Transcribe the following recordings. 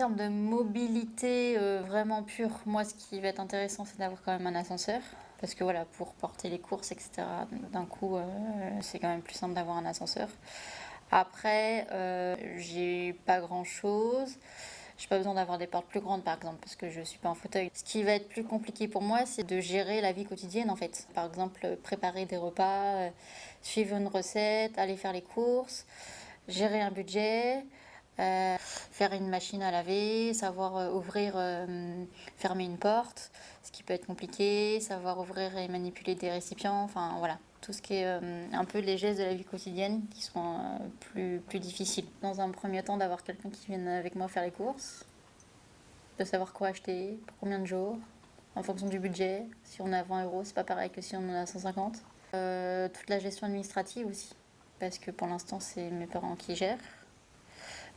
termes de mobilité vraiment pure, moi, ce qui va être intéressant, c'est d'avoir quand même un ascenseur. Parce que voilà, pour porter les courses, etc., d'un coup, c'est quand même plus simple d'avoir un ascenseur. Après, j'ai pas grand-chose. J'ai pas besoin d'avoir des portes plus grandes, par exemple, parce que je suis pas en fauteuil. Ce qui va être plus compliqué pour moi, c'est de gérer la vie quotidienne, en fait. Par exemple, préparer des repas, suivre une recette, aller faire les courses, gérer un budget, faire une machine à laver, savoir ouvrir, fermer une porte, ce qui peut être compliqué, savoir ouvrir et manipuler des récipients, enfin voilà, tout ce qui est un peu les gestes de la vie quotidienne qui sont plus difficiles. Dans un premier temps, d'avoir quelqu'un qui vienne avec moi faire les courses, de savoir quoi acheter, pour combien de jours, en fonction du budget. Si on a 20 euros, c'est pas pareil que si on en a 150. Toute la gestion administrative aussi, parce que pour l'instant, c'est mes parents qui gèrent.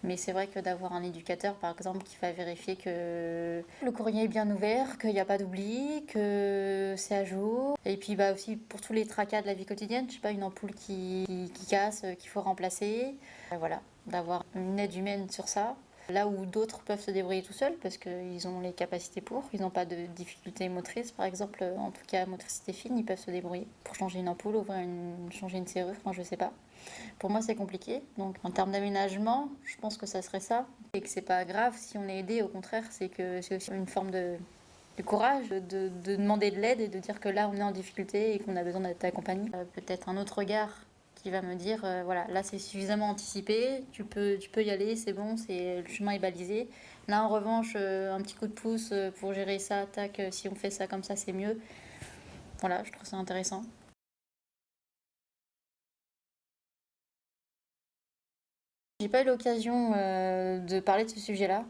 Mais c'est vrai que d'avoir un éducateur, par exemple, qui va vérifier que le courrier est bien ouvert, qu'il n'y a pas d'oubli, que c'est à jour. Et puis bah aussi pour tous les tracas de la vie quotidienne, je sais pas, une ampoule qui casse, qu'il faut remplacer. Voilà, d'avoir une aide humaine sur ça. Là où d'autres peuvent se débrouiller tout seuls parce qu'ils ont les capacités pour, ils n'ont pas de difficultés motrices par exemple, en tout cas motricité fine, ils peuvent se débrouiller pour changer une ampoule, changer une serrure, enfin je sais pas. Pour moi, c'est compliqué. Donc, en termes d'aménagement, je pense que ça serait ça. Et que c'est pas grave si on est aidé, au contraire, c'est que c'est aussi une forme de courage de demander de l'aide et de dire que là, on est en difficulté et qu'on a besoin d'être accompagné. Peut-être un autre regard qui va me dire voilà, là, c'est suffisamment anticipé, tu peux y aller, c'est bon, le chemin est balisé. Là, en revanche, un petit coup de pouce pour gérer ça, tac, si on fait ça comme ça, c'est mieux. Voilà, je trouve ça intéressant. J'ai pas eu l'occasion de parler de ce sujet-là,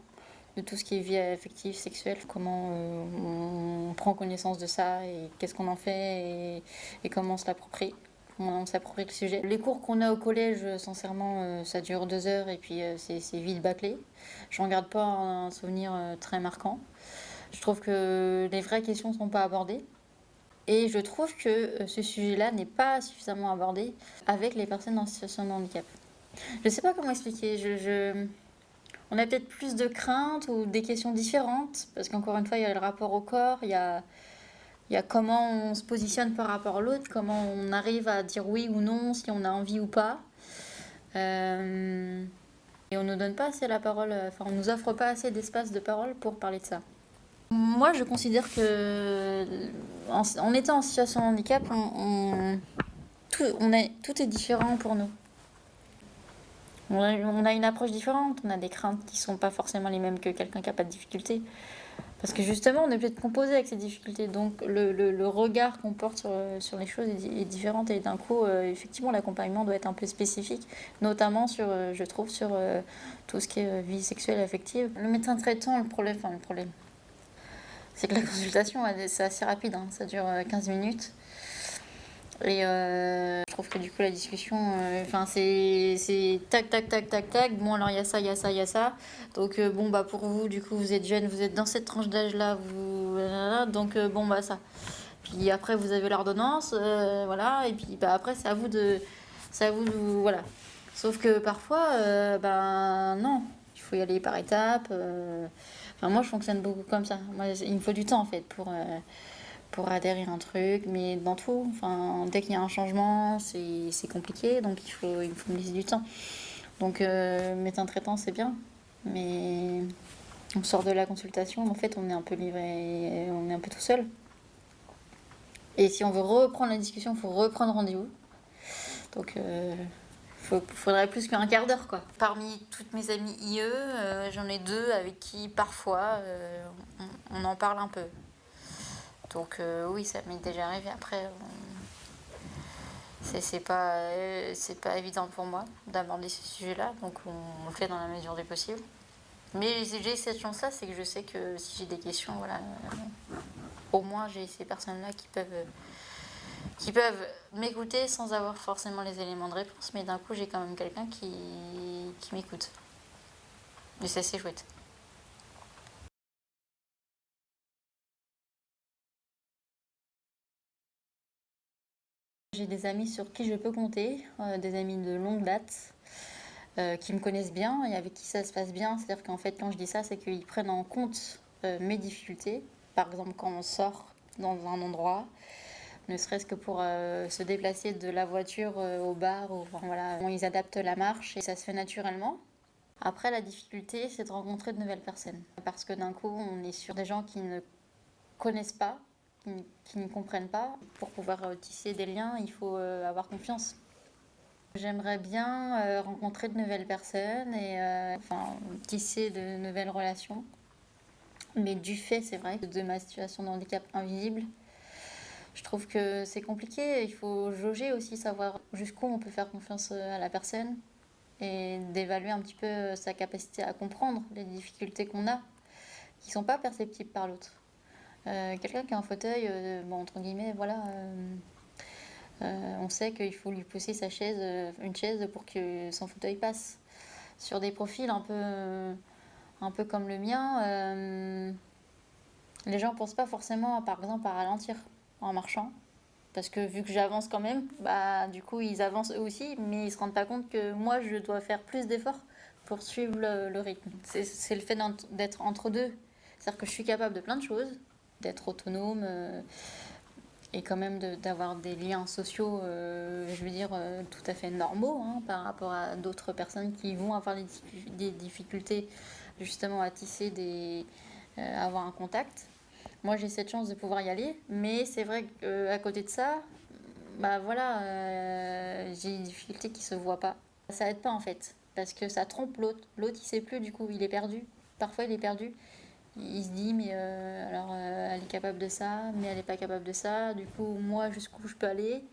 de tout ce qui est vie affective, sexuelle, comment on prend connaissance de ça et qu'est-ce qu'on en fait et comment on s'approprie le sujet. Les cours qu'on a au collège, sincèrement, ça dure 2 heures et puis c'est vite bâclé. J'en garde pas un souvenir très marquant. Je trouve que les vraies questions ne sont pas abordées. Et je trouve que ce sujet-là n'est pas suffisamment abordé avec les personnes en situation de handicap. Je sais pas comment expliquer. On a peut-être plus de craintes ou des questions différentes, parce qu'encore une fois, il y a le rapport au corps, il y a comment on se positionne par rapport à l'autre, comment on arrive à dire oui ou non, si on a envie ou pas. Et on ne nous donne pas assez la parole, enfin, on nous offre pas assez d'espace de parole pour parler de ça. Moi, je considère que, en étant en situation de handicap, tout est différent pour nous. On a une approche différente, on a des craintes qui sont pas forcément les mêmes que quelqu'un qui n'a pas de difficultés. Parce que justement, on est obligé de composer avec ces difficultés. Donc le regard qu'on porte sur les choses est différent. Et d'un coup, effectivement, l'accompagnement doit être un peu spécifique, notamment je trouve, sur tout ce qui est vie sexuelle et affective. Le médecin traitant, le problème, c'est que la consultation, c'est assez rapide, hein, ça dure 15 minutes. Et je trouve que du coup la discussion, enfin c'est tac tac tac tac tac. Bon alors il y a ça, il y a ça, il y a ça. Donc bon bah pour vous du coup vous êtes jeune, vous êtes dans cette tranche d'âge là, donc bon bah ça. Puis après vous avez l'ordonnance, voilà. Et puis bah après voilà. Sauf que parfois ben non, il faut y aller par étapes. Enfin moi je fonctionne beaucoup comme ça. Moi il me faut du temps en fait pour adhérer à un truc, mais dans tout, enfin, dès qu'il y a un changement, c'est compliqué, donc il faut me laisser du temps. Donc, médecin traitant, c'est bien, mais on sort de la consultation, en fait, on est un peu livré, on est un peu tout seul. Et si on veut reprendre la discussion, il faut reprendre rendez-vous. Donc, faudrait plus qu'un quart d'heure, quoi. Parmi toutes mes amies IE, j'en ai deux avec qui, parfois, on en parle un peu. Donc, oui, ça m'est déjà arrivé. Après, c'est pas évident pour moi d'aborder ce sujet-là, donc on le fait dans la mesure du possible. Mais j'ai cette chance-là, c'est que je sais que si j'ai des questions, voilà, au moins j'ai ces personnes-là qui peuvent m'écouter sans avoir forcément les éléments de réponse, mais d'un coup j'ai quand même quelqu'un qui m'écoute. Et ça c'est chouette. J'ai des amis sur qui je peux compter, des amis de longue date. qui me connaissent bien et avec qui ça se passe bien. C'est-à-dire qu'en fait, quand je dis ça, c'est qu'ils prennent en compte mes difficultés. Par exemple, quand on sort dans un endroit, ne serait-ce que pour se déplacer de la voiture au bar, ou, enfin, voilà, ils adaptent la marche et ça se fait naturellement. Après, la difficulté, c'est de rencontrer de nouvelles personnes. Parce que d'un coup, on est sur des gens qui ne connaissent pas, qui ne comprennent pas. Pour pouvoir tisser des liens, il faut avoir confiance. J'aimerais bien rencontrer de nouvelles personnes et enfin, tisser de nouvelles relations. Mais du fait, c'est vrai, de ma situation de handicap invisible, je trouve que c'est compliqué. Il faut jauger aussi, savoir jusqu'où on peut faire confiance à la personne et d'évaluer un petit peu sa capacité à comprendre les difficultés qu'on a, qui ne sont pas perceptibles par l'autre. Quelqu'un qui a un fauteuil, bon, entre guillemets, voilà, on sait qu'il faut lui pousser sa chaise, une chaise pour que son fauteuil passe. Sur des profils un peu comme le mien, les gens ne pensent pas forcément, par exemple, à ralentir en marchant. Parce que vu que j'avance quand même, bah du coup ils avancent eux aussi, mais ils se rendent pas compte que moi je dois faire plus d'efforts pour suivre le rythme. C'est le fait d'être entre deux. C'est-à-dire que je suis capable de plein de choses, d'être autonome et quand même d'avoir des liens sociaux, je veux dire, tout à fait normaux hein, par rapport à d'autres personnes qui vont avoir des difficultés justement à tisser avoir un contact. Moi, j'ai cette chance de pouvoir y aller, mais c'est vrai qu'à côté de ça, bah voilà, j'ai des difficultés qui se voient pas. Ça aide pas en fait, parce que ça trompe l'autre. L'autre, il sait plus, du coup, il est perdu. Parfois, il est perdu. Il se dit, mais alors, elle est capable de ça, mais elle est pas capable de ça. Du coup, moi, jusqu'où je peux aller?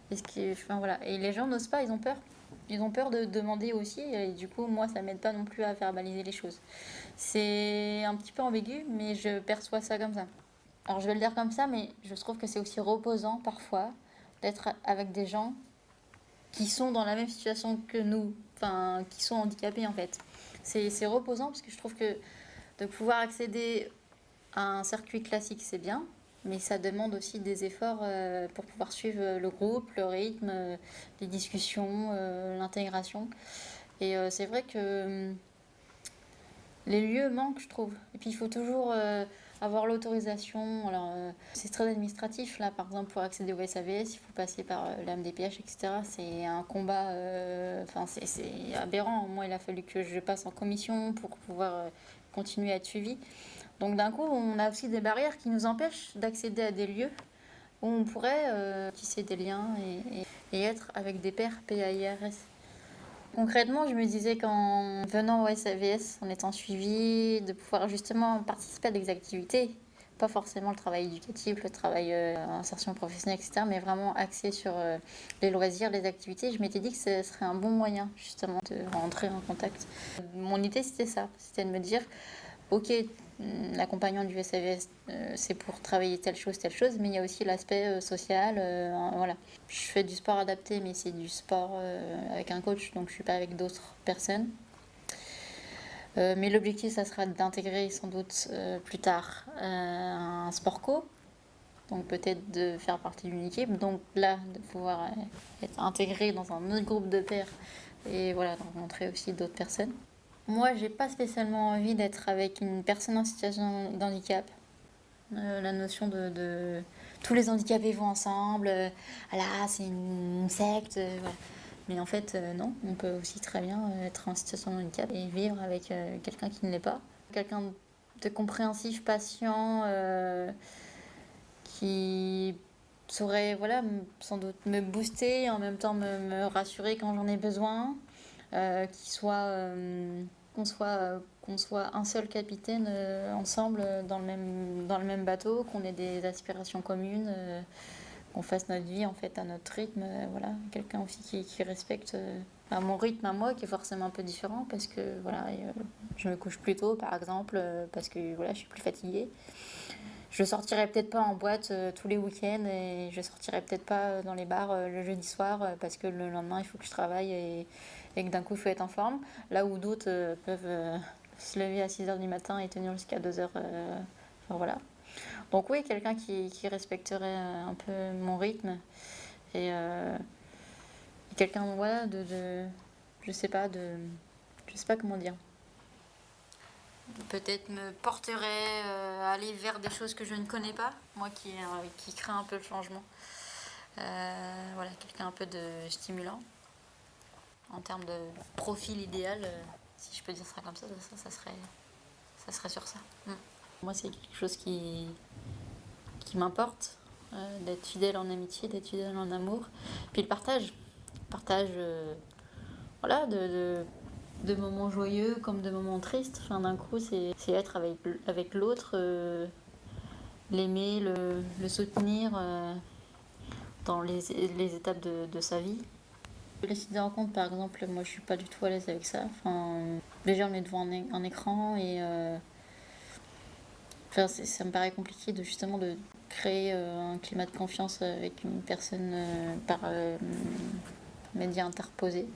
Enfin, voilà. Et les gens n'osent pas, ils ont peur. Ils ont peur de demander aussi, et du coup, moi, ça m'aide pas non plus à verbaliser les choses. C'est un petit peu ambigu, mais je perçois ça comme ça. Alors je vais le dire comme ça, mais je trouve que c'est aussi reposant parfois d'être avec des gens qui sont dans la même situation que nous, enfin qui sont handicapés en fait. C'est reposant parce que je trouve que de pouvoir accéder à un circuit classique c'est bien, mais ça demande aussi des efforts pour pouvoir suivre le groupe, le rythme, les discussions, l'intégration. Et c'est vrai que les lieux manquent, je trouve. Et puis il faut toujours avoir l'autorisation. Alors, c'est très administratif, là, par exemple, pour accéder au SAVS, il faut passer par l'AMDPH, etc. C'est un combat, enfin, c'est aberrant. Moi, il a fallu que je passe en commission pour pouvoir continuer à être suivi. Donc, d'un coup, on a aussi des barrières qui nous empêchent d'accéder à des lieux où on pourrait tisser des liens et être avec des pairs PAIRS. Concrètement, je me disais qu'en venant au SAVS, en étant suivi, de pouvoir justement participer à des activités, pas forcément le travail éducatif, le travail insertion professionnelle, etc., mais vraiment axé sur les loisirs, les activités, je m'étais dit que ce serait un bon moyen justement de rentrer en contact. Mon idée, c'était ça, c'était de me dire, ok, l'accompagnant du SAVS, c'est pour travailler telle chose, mais il y a aussi l'aspect social. Voilà. Je fais du sport adapté, mais c'est du sport avec un coach, donc je suis pas avec d'autres personnes. Mais l'objectif, ça sera d'intégrer sans doute plus tard un sport co, donc peut-être de faire partie d'une équipe, donc là, de pouvoir être intégré dans un autre groupe de pairs et voilà, de rencontrer aussi d'autres personnes. Moi, j'ai pas spécialement envie d'être avec une personne en situation de handicap. La notion tous les handicapés vont ensemble, ah là, c'est une secte, voilà. Mais en fait, non, on peut aussi très bien être en situation de handicap et vivre avec quelqu'un qui ne l'est pas. Quelqu'un de compréhensif, patient, qui saurait, voilà, sans doute me booster et en même temps me rassurer quand j'en ai besoin, qui soit qu'on soit un seul capitaine ensemble dans le même bateau, qu'on ait des aspirations communes, qu'on fasse notre vie en fait à notre rythme, voilà, quelqu'un aussi qui respecte mon rythme à moi qui est forcément un peu différent parce que voilà, je me couche plus tôt par exemple parce que voilà, je suis plus fatiguée. Je sortirai peut-être pas en boîte tous les week-ends et je sortirai peut-être pas dans les bars le jeudi soir parce que le lendemain il faut que je travaille et que d'un coup il faut être en forme. Là où d'autres peuvent se lever à 6h du matin et tenir jusqu'à 2h. Enfin voilà. Donc oui, quelqu'un qui respecterait un peu mon rythme et quelqu'un voilà, je sais pas, je sais pas comment dire. Peut-être me porterait à aller vers des choses que je ne connais pas, moi qui crée un peu le changement. Voilà, quelqu'un un peu de stimulant. En termes de profil idéal, si je peux dire ça comme ça serait sur ça. Moi, c'est quelque chose qui m'importe, d'être fidèle en amitié, d'être fidèle en amour. Puis le partage. Partage, voilà, de moments joyeux comme de moments tristes. Enfin, d'un coup, c'est être avec l'autre, l'aimer, le soutenir dans les étapes de sa vie. Les sites de rencontres, par exemple, moi je suis pas du tout à l'aise avec ça. Enfin, déjà, on est devant un écran et enfin, ça me paraît compliqué justement de créer un climat de confiance avec une personne par média interposé.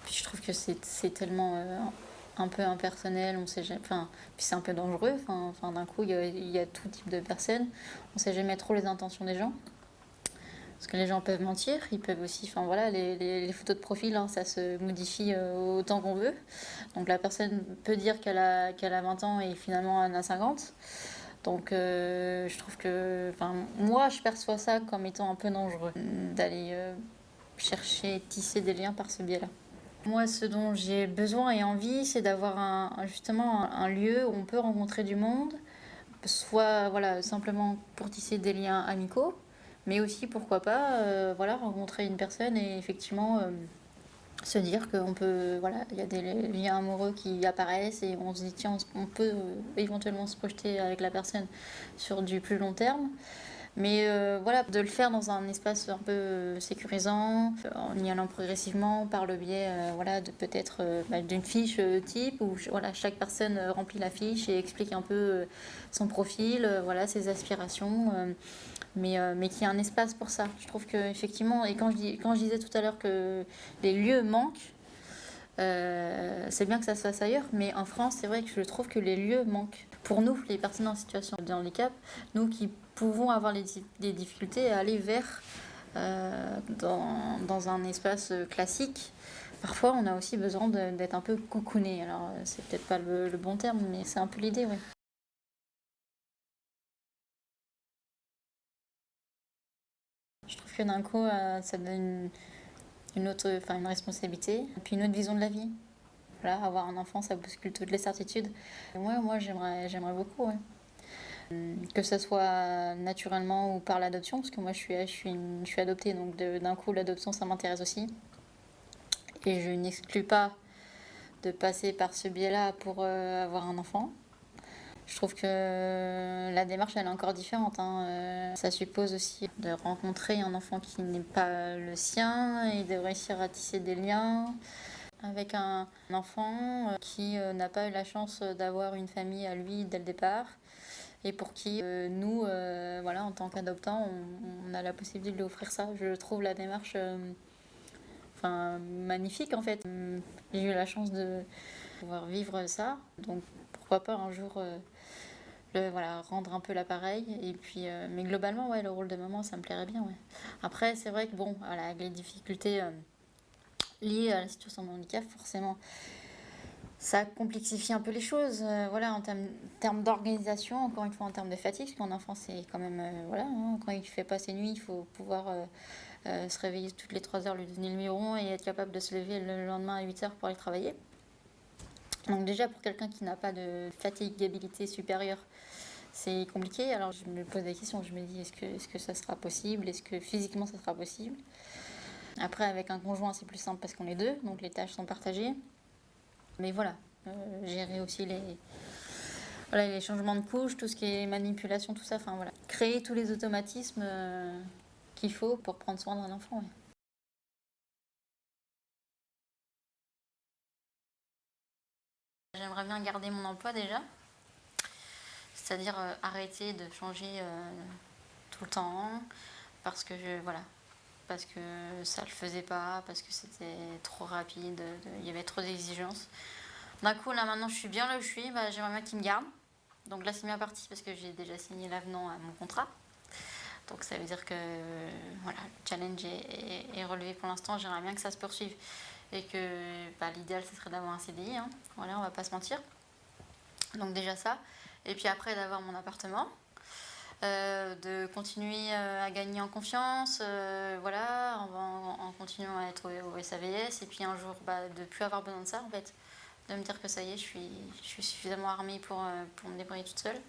Puis je trouve que c'est tellement un peu impersonnel, on sait jamais, enfin, puis c'est un peu dangereux. Enfin, d'un coup, il y a tout type de personnes. On sait jamais trop les intentions des gens. Parce que les gens peuvent mentir, ils peuvent aussi, enfin voilà, les photos de profil, hein, ça se modifie autant qu'on veut. Donc la personne peut dire qu'elle a 20 ans et finalement elle en a 50. Donc je trouve que, enfin, moi je perçois ça comme étant un peu dangereux d'aller chercher, tisser des liens par ce biais-là. Moi, ce dont j'ai besoin et envie, c'est d'avoir justement un lieu où on peut rencontrer du monde, soit voilà, simplement pour tisser des liens amicaux, mais aussi pourquoi pas voilà, rencontrer une personne et effectivement se dire qu'on peut, voilà, il y a des liens amoureux qui apparaissent et on se dit tiens, on peut éventuellement se projeter avec la personne sur du plus long terme. Mais voilà, de le faire dans un espace un peu sécurisant, en y allant progressivement par le biais voilà, de peut-être d'une fiche type où voilà, chaque personne remplit la fiche et explique un peu son profil, voilà, ses aspirations, mais qu'il y a un espace pour ça. Je trouve qu'effectivement, et quand je disais tout à l'heure que les lieux manquent, c'est bien que ça se fasse ailleurs, mais en France, c'est vrai que je trouve que les lieux manquent. Pour nous, les personnes en situation de handicap, nous qui pouvons avoir des difficultés à aller vers dans un espace classique, parfois on a aussi besoin d'être un peu cocooné. Alors, c'est peut-être pas le bon terme, mais c'est un peu l'idée, oui. Je trouve que d'un coup, ça donne une autre, enfin, une responsabilité, puis une autre vision de la vie. Voilà, avoir un enfant, ça bouscule toutes les certitudes. Et moi j'aimerais beaucoup, ouais. Que ce soit naturellement ou par l'adoption, parce que moi je suis adoptée, donc d'un coup l'adoption ça m'intéresse aussi. Et je n'exclus pas de passer par ce biais-là pour avoir un enfant. Je trouve que la démarche elle est encore différente, hein. Ça suppose aussi de rencontrer un enfant qui n'est pas le sien et de réussir à tisser des liens avec un enfant qui n'a pas eu la chance d'avoir une famille à lui dès le départ et pour qui nous, voilà, en tant qu'adoptants, on a la possibilité de lui offrir ça. Je trouve la démarche enfin, magnifique en fait. J'ai eu la chance de pouvoir vivre ça, donc pourquoi pas un jour voilà, rendre un peu l'appareil. Et puis, mais globalement, ouais, le rôle de maman, ça me plairait bien. Ouais. Après, c'est vrai que bon, voilà, avec les difficultés liées à la situation de handicap, forcément, ça complexifie un peu les choses, voilà, en termes d'organisation, encore une fois en termes de fatigue, parce qu'en enfant c'est quand même, voilà, hein, quand il ne fait pas ses nuits, il faut pouvoir se réveiller toutes les 3 heures, lui donner le biberon et être capable de se lever le lendemain à 8 heures pour aller travailler. Donc déjà pour quelqu'un qui n'a pas de fatigabilité supérieure, c'est compliqué. Alors je me pose des questions, je me dis est-ce que ça sera possible, est-ce que physiquement ça sera possible. Après avec un conjoint c'est plus simple parce qu'on est deux, donc les tâches sont partagées. Mais voilà, gérer aussi voilà, les changements de couche, tout ce qui est manipulation, tout ça. Enfin voilà, créer tous les automatismes qu'il faut pour prendre soin d'un enfant. Ouais. J'aimerais bien garder mon emploi déjà, c'est-à-dire arrêter de changer tout le temps parce que voilà, parce que ça le faisait pas, parce que c'était trop rapide, il y avait trop d'exigences. D'un coup là maintenant je suis bien là où je suis, bah, j'aimerais bien qu'il me garde. Donc là c'est bien parti parce que j'ai déjà signé l'avenant à mon contrat. Donc ça veut dire que voilà, le challenge est relevé pour l'instant, j'aimerais bien que ça se poursuive. et que l'idéal ce serait d'avoir un CDI, hein. Voilà, on va pas se mentir. Donc déjà ça, et puis après d'avoir mon appartement, de continuer à gagner en confiance, voilà, en continuant à être au SAVS, et puis un jour de plus avoir besoin de ça en fait, de me dire que ça y est, je suis suffisamment armée pour me débrouiller toute seule.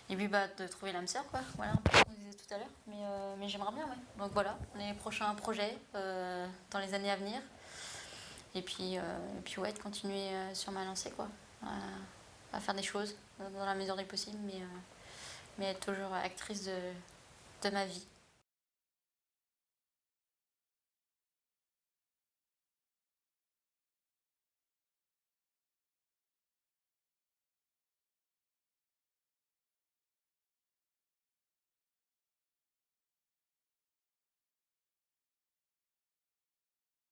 Et puis de trouver l'âme sœur, quoi, voilà, un peu comme on disait tout à l'heure, mais j'aimerais bien, ouais. Donc voilà, les prochains projets dans les années à venir, et puis ouais, de continuer sur ma lancée, quoi, à faire des choses dans la mesure du possible, mais être toujours actrice de ma vie.